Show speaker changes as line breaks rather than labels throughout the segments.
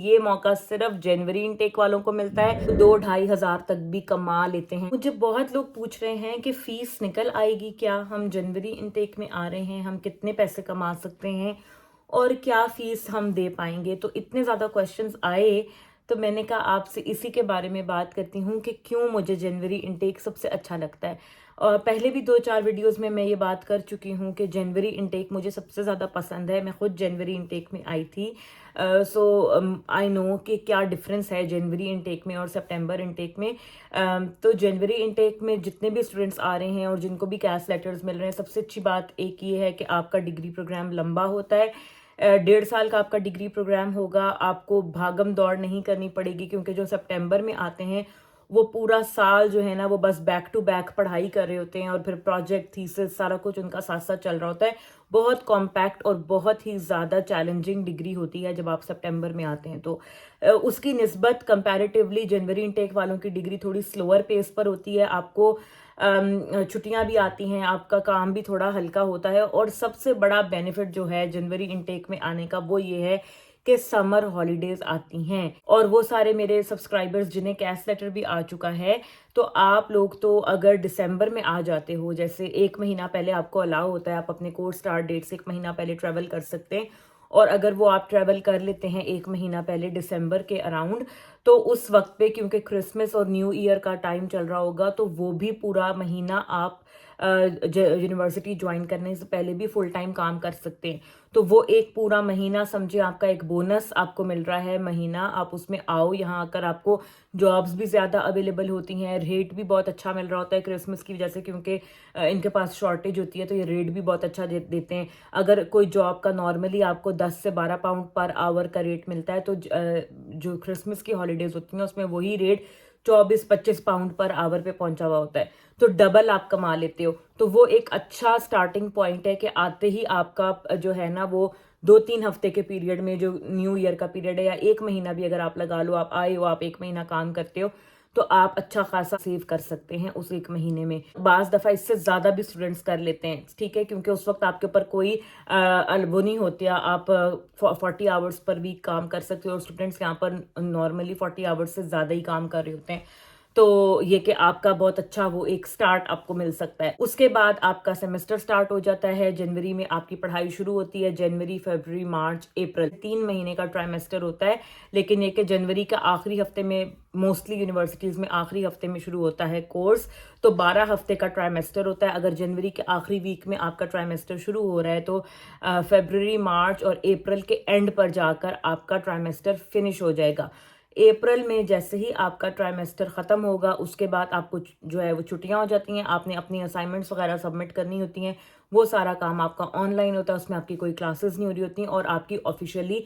ये मौका सिर्फ जनवरी इनटेक वालों को मिलता है। 2-2,500 तक भी कमा लेते हैं। मुझे बहुत लोग पूछ रहे हैं कि फीस निकल आएगी क्या, हम जनवरी इनटेक में आ रहे हैं, हम कितने पैसे कमा सकते हैं और क्या फीस हम दे पाएंगे। तो इतने ज़्यादा क्वेश्चंस आए तो मैंने कहा आपसे इसी के बारे में बात करती हूँ कि क्यों मुझे जनवरी इनटेक सबसे अच्छा लगता है। और पहले भी 2-4 वीडियोस में मैं ये बात कर चुकी हूँ कि जनवरी इनटेक मुझे सबसे ज़्यादा पसंद है। मैं खुद जनवरी इनटेक में आई थी। सो आई नो कि क्या डिफरेंस है जनवरी इनटेक में और सितंबर इनटेक में। तो जनवरी इनटेक में जितने भी स्टूडेंट्स आ रहे हैं और जिनको भी कैश लेटर्स मिल रहे हैं, सबसे अच्छी बात एक ये है कि आपका डिग्री प्रोग्राम लंबा होता है। 1.5 साल का आपका डिग्री प्रोग्राम होगा। आपको भागम दौड़ नहीं करनी पड़ेगी, क्योंकि जो सितंबर में आते हैं वो पूरा साल जो है ना वो बस बैक टू बैक पढ़ाई कर रहे होते हैं और फिर प्रोजेक्ट थीसिस सारा कुछ उनका साथ साथ चल रहा होता है। बहुत कॉम्पैक्ट और बहुत ही ज़्यादा चैलेंजिंग डिग्री होती है जब आप सितंबर में आते हैं। तो उसकी निस्बत कंपैरेटिवली जनवरी इनटेक वालों की डिग्री थोड़ी स्लोअर पेस पर होती है। आपको छुट्टियां भी आती हैं, आपका काम भी थोड़ा हल्का होता है। और सबसे बड़ा बेनिफिट जो है जनवरी इनटेक में आने का वो ये है कि समर हॉलीडेज आती हैं। और वो सारे मेरे सब्सक्राइबर्स जिन्हें कैश लेटर भी आ चुका है, तो आप लोग तो अगर दिसंबर में आ जाते हो, जैसे 1 महीना पहले आपको अलाउ होता है, आप अपने कोर्स स्टार्ट डेट से 1 महीना पहले ट्रेवल कर सकते हैं। और अगर वो आप ट्रेवल कर लेते हैं 1 महीना पहले दिसंबर के अराउंड, तो उस वक्त पे क्योंकि क्रिसमस और न्यू ईयर का टाइम चल रहा होगा, तो वो भी पूरा महीना आप यूनिवर्सिटी ज्वाइन करने से पहले भी फुल टाइम काम कर सकते हैं। तो वो एक पूरा महीना समझिए आपका एक बोनस आपको मिल रहा है महीना। आप उसमें आओ, यहाँ आकर आपको जॉब्स भी ज़्यादा अवेलेबल होती हैं, रेट भी बहुत अच्छा मिल रहा होता है क्रिसमस की वजह से, क्योंकि इनके पास शॉर्टेज होती है तो ये रेट भी बहुत अच्छा देते हैं। अगर कोई जॉब का नॉर्मली आपको 10 से 12 पाउंड पर आवर का रेट मिलता है, तो जो क्रिसमस की हॉलीडेज होती हैं उसमें वही रेट 24-25 पाउंड पर आवर पे पहुंचा हुआ होता है। तो डबल आप कमा लेते हो। तो वो एक अच्छा स्टार्टिंग पॉइंट है कि आते ही आपका जो है ना वो 2-3 हफ्ते के पीरियड में, जो न्यू ईयर का पीरियड है, या 1 महीना भी अगर आप लगा लो, आप आए हो, आप 1 महीना काम करते हो, तो आप अच्छा खासा सेव कर सकते हैं उस 1 महीने में। बाज दफा इससे ज्यादा भी स्टूडेंट्स कर लेते हैं, ठीक है, क्योंकि उस वक्त आपके ऊपर कोई वो नहीं होती, आप 40 आवर्स पर वीक काम कर सकते हो। और स्टूडेंट्स यहाँ पर नॉर्मली 40 आवर्स से ज्यादा ही काम कर रहे होते हैं। तो ये कि आपका बहुत अच्छा वो एक स्टार्ट आपको मिल सकता है। उसके बाद आपका सेमेस्टर स्टार्ट हो जाता है। जनवरी में आपकी पढ़ाई शुरू होती है। जनवरी, फरवरी, मार्च, अप्रैल, 3 महीने का ट्राइमेस्टर होता है। लेकिन ये कि जनवरी का आखिरी हफ्ते में, मोस्टली यूनिवर्सिटीज में आखिरी हफ्ते में शुरू होता है कोर्स, तो 12 हफ्ते का ट्राइमेस्टर होता है। अगर जनवरी के आखिरी वीक में आपका ट्राइमेस्टर शुरू हो रहा है, तो फरवरी, मार्च और अप्रैल के एंड पर जाकर आपका ट्राइमेस्टर फिनिश हो जाएगा। अप्रैल में जैसे ही आपका ट्राइमेस्टर ख़त्म होगा, उसके बाद आपको जो है वो छुट्टियां हो जाती हैं। आपने अपनी असाइनमेंट्स वगैरह सबमिट करनी होती हैं। वो सारा काम आपका ऑनलाइन होता है, उसमें आपकी कोई क्लासेस नहीं हो रही होती। और आपकी ऑफिशियली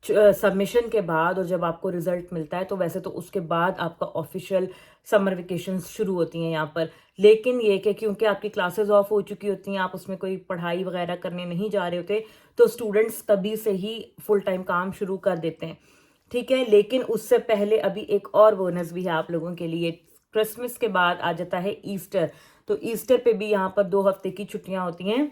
सबमिशन के बाद और जब आपको रिजल्ट मिलता है, तो वैसे तो उसके बाद आपका ऑफिशियल समर वेकेशन शुरू होती हैं यहाँ पर। लेकिन ये कि क्योंकि आपकी क्लासेस ऑफ हो चुकी होती हैं, आप उसमें कोई पढ़ाई वगैरह करने नहीं जा रहे होते, तो स्टूडेंट्स तभी से ही फुल टाइम काम शुरू कर देते हैं, ठीक है। लेकिन उससे पहले अभी एक और बोनस भी है आप लोगों के लिए। क्रिसमस के बाद आ जाता है ईस्टर। तो ईस्टर पे भी यहाँ पर 2 हफ्ते की छुट्टियां होती हैं।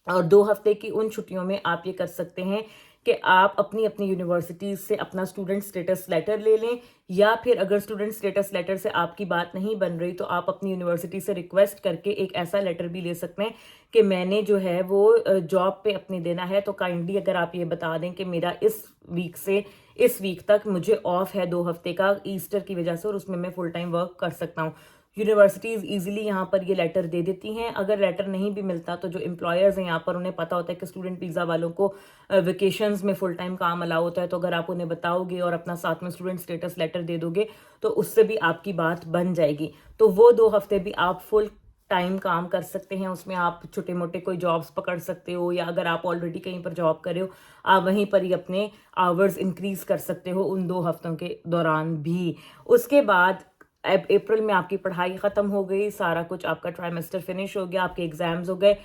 और 2 हफ्ते की उन छुट्टियों में आप ये कर सकते हैं कि आप अपनी अपनी यूनिवर्सिटी से अपना स्टूडेंट स्टेटस लेटर ले लें, या फिर अगर स्टूडेंट स्टेटस लेटर से आपकी बात नहीं बन रही, तो आप अपनी यूनिवर्सिटी से रिक्वेस्ट करके एक ऐसा लेटर भी ले सकते हैं कि मैंने जो है वो जॉब पे अपने देना है, तो काइंडली अगर आप ये बता दें कि मेरा इस वीक से इस वीक तक मुझे ऑफ है 2 हफ्ते का ईस्टर की वजह से, और उसमें मैं फुल टाइम वर्क कर सकता हूँ। यूनिवर्सिटीज इजीली यहाँ पर ये लेटर दे देती हैं। अगर लेटर नहीं भी मिलता, तो जो एम्प्लॉयर्स हैं यहाँ पर, उन्हें पता होता है कि स्टूडेंट वीज़ा वालों को वेकेशंस में फुल टाइम काम अलाउ होता है। तो अगर आप उन्हें बताओगे और अपना साथ में स्टूडेंट स्टेटस लेटर दे दोगे, तो उससे भी आपकी बात बन जाएगी। तो वो 2 हफ्ते भी आप फुल टाइम काम कर सकते हैं। उसमें आप छोटे मोटे कोई जॉब्स पकड़ सकते हो, या अगर आप ऑलरेडी कहीं पर जॉब कर रहे हो, आप वहीं पर ही अपने आवर्स इंक्रीज कर सकते हो उन 2 हफ्तों के दौरान भी। उसके बाद अप्रैल में आपकी पढ़ाई ख़त्म हो गई, सारा कुछ आपका ट्राइमेस्टर फिनिश हो गया, आपके एग्जाम्स हो गए।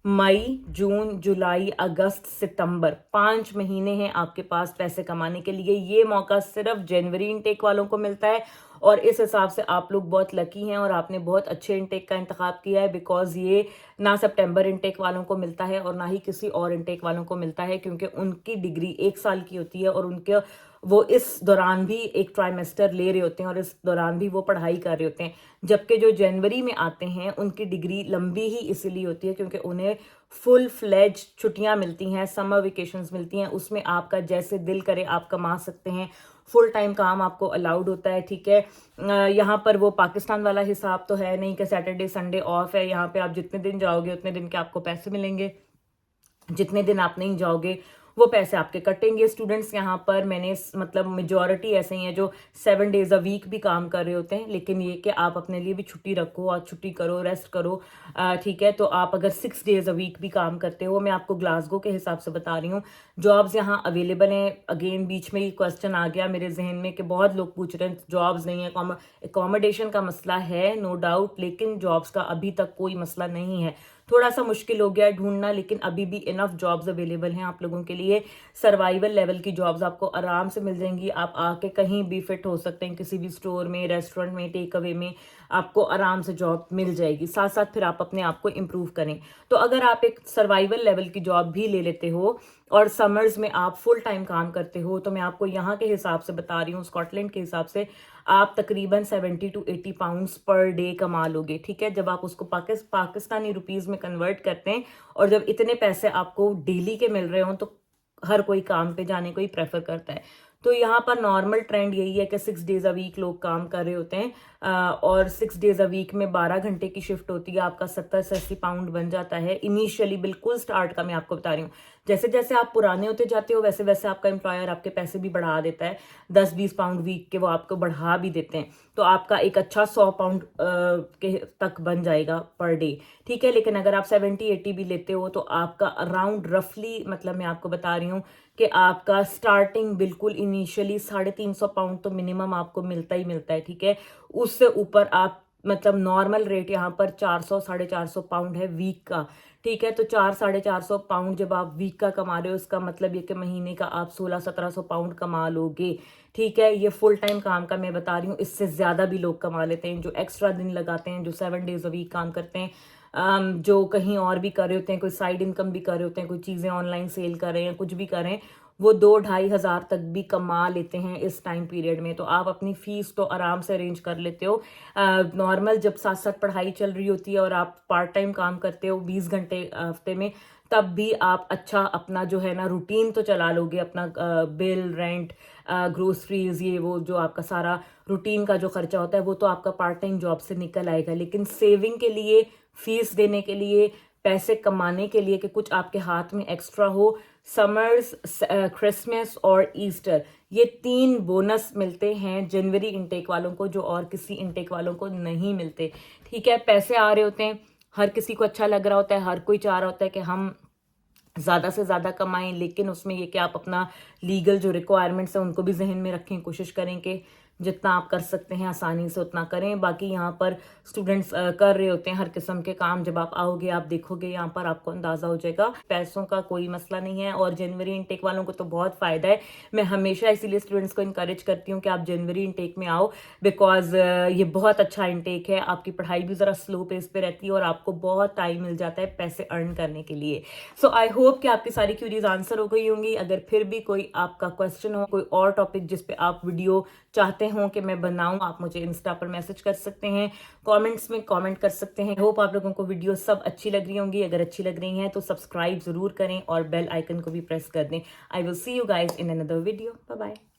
मई, जून, जुलाई, अगस्त, सितंबर, 5 महीने हैं आपके पास पैसे कमाने के लिए। ये मौका सिर्फ जनवरी इनटेक वालों को मिलता है। और इस हिसाब से आप लोग बहुत लकी हैं और आपने बहुत अच्छे इनटेक का इंतखाब किया है, बिकॉज ये ना सितंबर इनटेक वालों को मिलता है और ना ही किसी और इनटेक वालों को मिलता है, क्योंकि उनकी डिग्री 1 साल की होती है और उनके वो इस दौरान भी एक ट्राइमेस्टर ले रहे होते हैं और इस दौरान भी वो पढ़ाई कर रहे होते हैं। जबकि जो जनवरी में आते हैं उनकी डिग्री लंबी ही इसीलिए होती है क्योंकि उन्हें फुल फ्लेज छुट्टियां मिलती हैं, समर वेकेशंस मिलती हैं, उसमें आपका जैसे दिल करे आप कमा सकते हैं, फुल टाइम काम आपको अलाउड होता है। ठीक है, यहाँ पर वो पाकिस्तान वाला हिसाब तो है नहीं कि सैटरडे संडे ऑफ है। यहाँ पे आप जितने दिन जाओगे उतने दिन के आपको पैसे मिलेंगे, जितने दिन आप नहीं जाओगे वो पैसे आपके कटेंगे। स्टूडेंट्स यहाँ पर मैंने मतलब मेजॉरिटी ऐसे ही हैं जो 7 डेज अ वीक भी काम कर रहे होते हैं, लेकिन ये कि आप अपने लिए भी छुट्टी रखो और छुट्टी करो, रेस्ट करो। ठीक है, तो आप अगर 6 डेज अ वीक भी काम करते हो, मैं आपको ग्लासगो के हिसाब से बता रही हूँ, जॉब्स यहाँ अवेलेबल हैं। अगेन बीच में ये क्वेश्चन आ गया मेरे जहन में कि बहुत लोग पूछ रहे हैं जॉब्स नहीं है, एकोमोडेशन का मसला है नो डाउट, लेकिन जॉब्स का अभी तक कोई मसला नहीं है। थोड़ा सा मुश्किल हो गया है ढूंढना, लेकिन अभी भी इनफ जॉब्स अवेलेबल हैं आप लोगों के लिए। सर्वाइवल लेवल की जॉब्स आपको आराम से मिल जाएंगी। आप आके कहीं भी फिट हो सकते हैं, किसी भी स्टोर में, रेस्टोरेंट में, टेक अवे में आपको आराम से जॉब मिल जाएगी। साथ साथ फिर आप अपने आप को इम्प्रूव करें। तो अगर आप एक सर्वाइवल लेवल की जॉब भी ले लेते हो और समर्स में आप फुल टाइम काम करते हो, तो मैं आपको यहाँ के हिसाब से बता रही हूँ, स्कॉटलैंड के हिसाब से आप तकरीबन 70 to 80 पाउंड्स पर डे कमा लोगे। ठीक है, जब आप उसको पाकिस्तानी रुपीस में कन्वर्ट करते हैं और जब इतने पैसे आपको डेली के मिल रहे हो तो हर कोई काम पे जाने को ही प्रेफर करता है। तो यहाँ पर नॉर्मल ट्रेंड यही है कि 6 डेज अ वीक लोग काम कर रहे होते हैं और 6 डेज अ वीक में 12 घंटे की शिफ्ट होती है। आपका 70 से 80 पाउंड बन जाता है इनिशियली, बिल्कुल स्टार्ट का मैं आपको बता रही हूँ। जैसे जैसे आप पुराने होते जाते हो वैसे वैसे आपका एम्प्लॉयर आपके पैसे भी बढ़ा देता है, 10-20 पाउंड वीक के वो आपको बढ़ा भी देते हैं, तो आपका एक अच्छा 100 पाउंड के तक बन जाएगा पर डे। ठीक है, लेकिन अगर आप 70-80 भी लेते हो तो आपका अराउंड रफली, मतलब मैं आपको बता रही हूँ कि आपका स्टार्टिंग बिल्कुल इनिशियली 350 पाउंड तो मिनिमम आपको मिलता ही मिलता है। ठीक है, उससे ऊपर आप मतलब नॉर्मल रेट यहाँ पर 400-450 पाउंड है वीक का। ठीक है, तो 400-450 पाउंड जब आप वीक का कमा रहे हो, इसका मतलब ये कि महीने का आप 1600-1700 पाउंड कमा लोगे। ठीक है, ये फुल टाइम काम का मैं बता रही हूँ, इससे ज्यादा भी लोग कमा लेते हैं जो एक्स्ट्रा दिन लगाते हैं, जो 7 डेज अ वीक काम करते हैं, जो कहीं और भी कर रहे होते हैं, कोई साइड इनकम भी कर रहे होते हैं, कोई चीजें ऑनलाइन सेल कर रहे हैं, कुछ भी कर रहे हैं, वो 2-2.5 हज़ार तक भी कमा लेते हैं इस टाइम पीरियड में। तो आप अपनी फीस तो आराम से अरेंज कर लेते हो। नॉर्मल जब साथ साथ पढ़ाई चल रही होती है और आप पार्ट टाइम काम करते हो 20 घंटे हफ्ते में, तब भी आप अच्छा अपना जो है ना रूटीन तो चला लोगे, अपना बिल, रेंट, ग्रोसरीज, ये वो जो आपका सारा रूटीन का जो खर्चा होता है वो तो आपका पार्ट टाइम जॉब से निकल आएगा। लेकिन सेविंग के लिए, फीस देने के लिए, पैसे कमाने के लिए कि कुछ आपके हाथ में एक्स्ट्रा हो, समर्स, क्रिसमस और ईस्टर, ये 3 बोनस मिलते हैं जनवरी इनटेक वालों को जो और किसी इनटेक वालों को नहीं मिलते। ठीक है, पैसे आ रहे होते हैं, हर किसी को अच्छा लग रहा होता है, हर कोई चाह रहा होता है कि हम ज़्यादा से ज़्यादा कमाएं, लेकिन उसमें ये कि आप अपना लीगल जो रिक्वायरमेंट्स हैं उनको भी जहन में रखें, कोशिश करें कि जितना आप कर सकते हैं आसानी से उतना करें। बाकी यहाँ पर स्टूडेंट्स कर रहे होते हैं हर किस्म के काम, जब आप आओगे आप देखोगे यहाँ पर आपको अंदाजा हो जाएगा। पैसों का कोई मसला नहीं है और जनवरी इनटेक वालों को तो बहुत फायदा है। मैं हमेशा इसीलिए स्टूडेंट्स को इनकरेज करती हूँ कि आप जनवरी इनटेक में आओ, बिकॉज ये बहुत अच्छा इनटेक है। आपकी पढ़ाई भी ज़रा स्लो पेस पे रहती है और आपको बहुत टाइम मिल जाता है पैसे अर्न करने के लिए। सो आई होप कि आपकी सारी क्यूरीज आंसर हो गई होंगी। अगर फिर भी कोई आपका क्वेश्चन हो, कोई और टॉपिक जिस पे आप वीडियो चाहते हो कि मैं बनाऊं, आप मुझे इंस्टा पर मैसेज कर सकते हैं, कमेंट्स में कमेंट कर सकते हैं। होप आप लोगों को वीडियो सब अच्छी लग रही होंगी। अगर अच्छी लग रही हैं तो सब्सक्राइब जरूर करें और बेल आइकन को भी प्रेस कर दें। I will see you guys in another video. Bye bye.